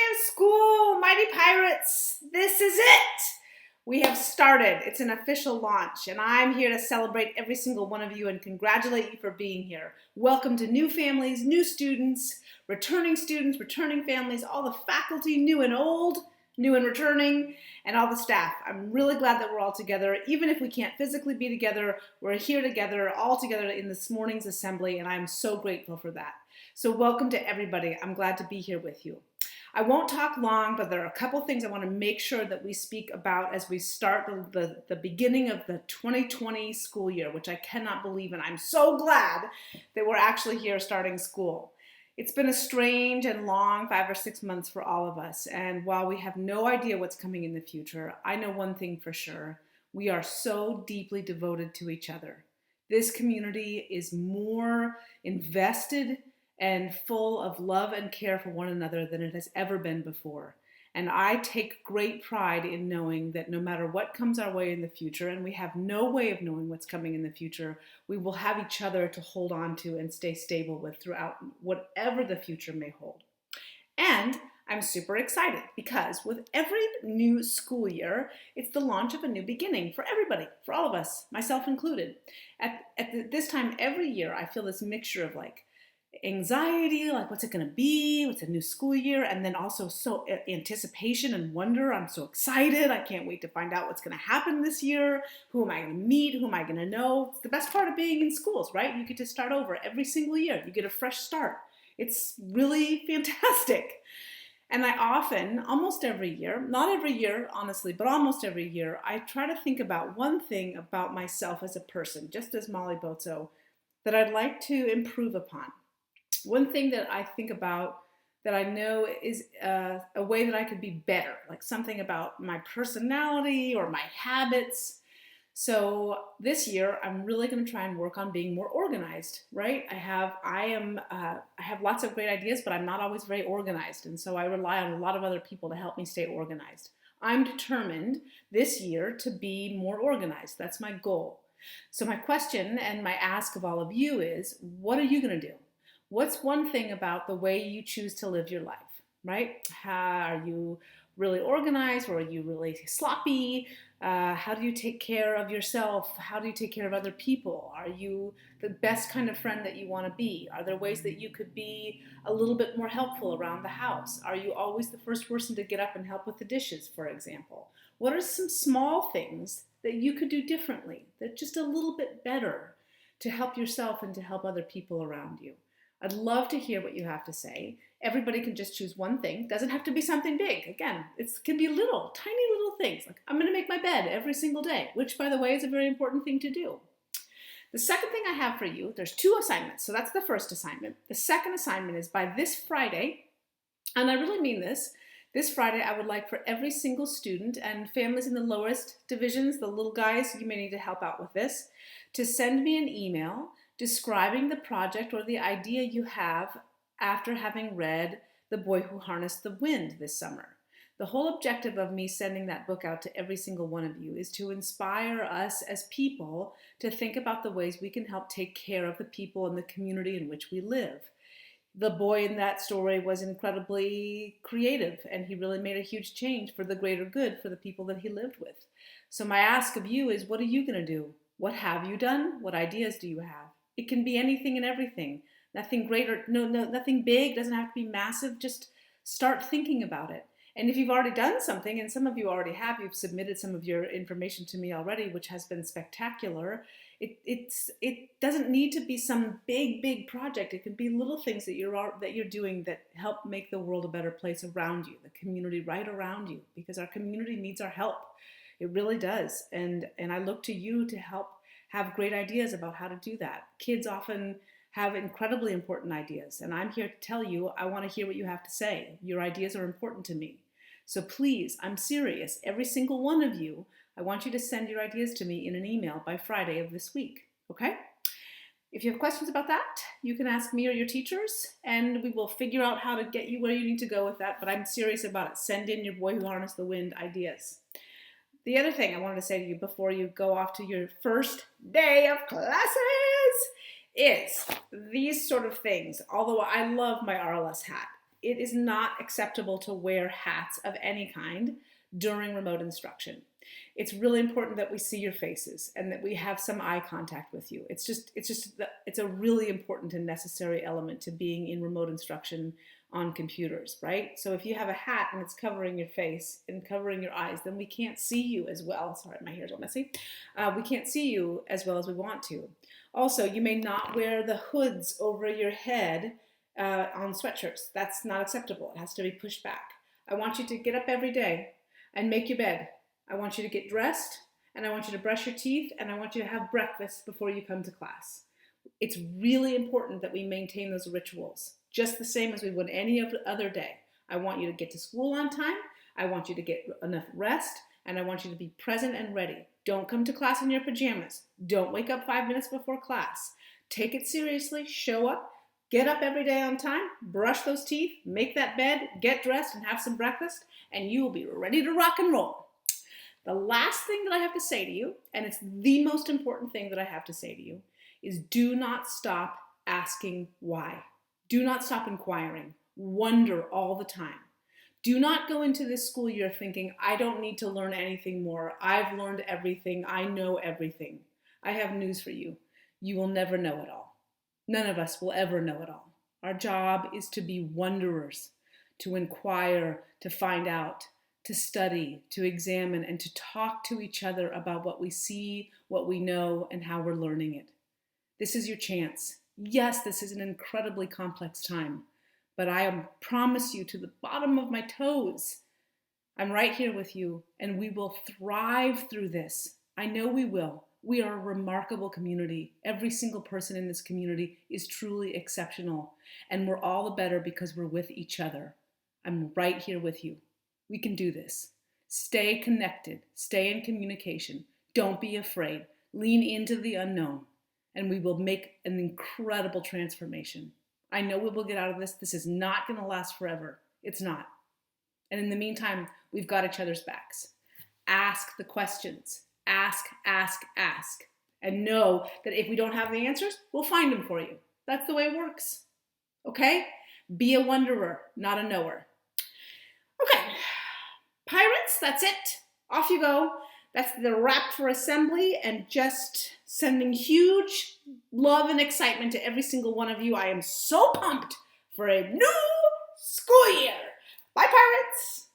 to school, mighty pirates. This is it. We have started. It's an official launch, and I'm here to celebrate every single one of you and congratulate you for being here. Welcome to new families, new students, returning families, all the faculty, new and old, new and returning, and all the staff. I'm really glad that we're all together. Even if we can't physically be together, we're here together, all together in this morning's assembly, and I'm so grateful for that. So welcome to everybody. I'm glad to be here with you. I won't talk long, but there are a couple things I want to make sure that we speak about as we start the beginning of the 2020 school year, which I cannot believe, and I'm so glad that we're actually here starting school. It's been a strange and long 5 or 6 months for all of us, and while we have no idea what's coming in the future, I know one thing for sure. We are so deeply devoted to each other. This community is more invested and full of love and care for one another than it has ever been before. And I take great pride in knowing that no matter what comes our way in the future, and we have no way of knowing what's coming in the future, we will have each other to hold on to and stay stable with throughout whatever the future may hold. And I'm super excited because with every new school year, it's the launch of a new beginning for everybody, for all of us, myself included. This time every year, I feel this mixture of anxiety, like what's it going to be, what's a new school year, and then also so anticipation and wonder. I'm so excited. I can't wait to find out what's going to happen this year. Who am I going to meet? Who am I going to know? It's the best part of being in schools, right? You get to start over every single year. You get a fresh start. It's really fantastic. And I often, almost every year, not every year, honestly, but almost every year, I try to think about one thing about myself as a person, just as Molly Bozo, that I'd like to improve upon. One thing that I think about that I know is a way that I could be better, like something about my personality or my habits. So this year, I'm really going to try and work on being more organized, right? I have lots of great ideas, but I'm not always very organized. And so I rely on a lot of other people to help me stay organized. I'm determined this year to be more organized. That's my goal. So my question and my ask of all of you is, what are you going to do? What's one thing about the way you choose to live your life, right? Are you really organized or are you really sloppy? How do you take care of yourself? How do you take care of other people? Are you the best kind of friend that you want to be? Are there ways that you could be a little bit more helpful around the house? Are you always the first person to get up and help with the dishes, for example? What are some small things that you could do differently, that just a little bit better to help yourself and to help other people around you? I'd love to hear what you have to say. Everybody can just choose one thing. It doesn't have to be something big. Again, it can be little, tiny little things. Like I'm going to make my bed every single day, which, by the way, is a very important thing to do. The second thing I have for you, there's 2 assignments. So that's the first assignment. The second assignment is by this Friday, and I really mean this. This Friday, I would like for every single student and families in the lowest divisions, the little guys, you may need to help out with this, to send me an email describing the project or the idea you have after having read The Boy Who Harnessed the Wind this summer. The whole objective of me sending that book out to every single one of you is to inspire us as people to think about the ways we can help take care of the people in the community in which we live. The boy in that story was incredibly creative, and he really made a huge change for the greater good for the people that he lived with. So my ask of you is, what are you going to do? What have you done? What ideas do you have? It can be anything and everything. Nothing great or nothing big. Doesn't have to be massive. Just start thinking about it. And if you've already done something, and some of you already have, you've submitted some of your information to me already, which has been spectacular. It doesn't need to be some big project. It can be little things that you're doing that help make the world a better place around you, the community right around you, because our community needs our help. It really does. And I look to you to help have great ideas about how to do that. Kids often have incredibly important ideas, and I'm here to tell you, I want to hear what you have to say. Your ideas are important to me. So please, I'm serious. Every single one of you, I want you to send your ideas to me in an email by Friday of this week, okay? If you have questions about that, you can ask me or your teachers, and we will figure out how to get you where you need to go with that, but I'm serious about it. Send in your Boy Who Harnessed the Wind ideas. The other thing I wanted to say to you before you go off to your first day of classes is these sort of things. Although I love my RLS hat, it is not acceptable to wear hats of any kind during remote instruction. It's really important that we see your faces and that we have some eye contact with you. It's a really important and necessary element to being in remote instruction on computers, right? So if you have a hat and it's covering your face and covering your eyes, then we can't see you as well. Sorry, my hair's all messy. We can't see you as well as we want to. Also, you may not wear the hoods over your head on sweatshirts. That's not acceptable. It has to be pushed back. I want you to get up every day and make your bed. I want you to get dressed, and I want you to brush your teeth, and I want you to have breakfast before you come to class. It's really important that we maintain those rituals, just the same as we would any other day. I want you to get to school on time, I want you to get enough rest, and I want you to be present and ready. Don't come to class in your pajamas. Don't wake up 5 minutes before class. Take it seriously, show up, get up every day on time, brush those teeth, make that bed, get dressed, and have some breakfast, and you will be ready to rock and roll. The last thing that I have to say to you, and it's the most important thing that I have to say to you, is do not stop asking why. Do not stop inquiring. Wonder all the time. Do not go into this school year thinking, I don't need to learn anything more. I've learned everything. I know everything. I have news for you. You will never know it all. None of us will ever know it all. Our job is to be wanderers, to inquire, to find out, to study, to examine, and to talk to each other about what we see, what we know, and how we're learning it. This is your chance. Yes, this is an incredibly complex time, but I promise you to the bottom of my toes, I'm right here with you, and we will thrive through this. I know we will. We are a remarkable community. Every single person in this community is truly exceptional, and we're all the better because we're with each other. I'm right here with you. We can do this. Stay connected. Stay in communication. Don't be afraid. Lean into the unknown, and we will make an incredible transformation. I know we will get out of this. This is not going to last forever. It's not. And in the meantime, we've got each other's backs. Ask the questions. Ask, ask, ask. And know that if we don't have the answers, we'll find them for you. That's the way it works. Okay? Be a wanderer, not a knower. Okay. Pirates, that's it. Off you go. That's the wrap for assembly, and just sending huge love and excitement to every single one of you. I am so pumped for a new school year. Bye, Pirates.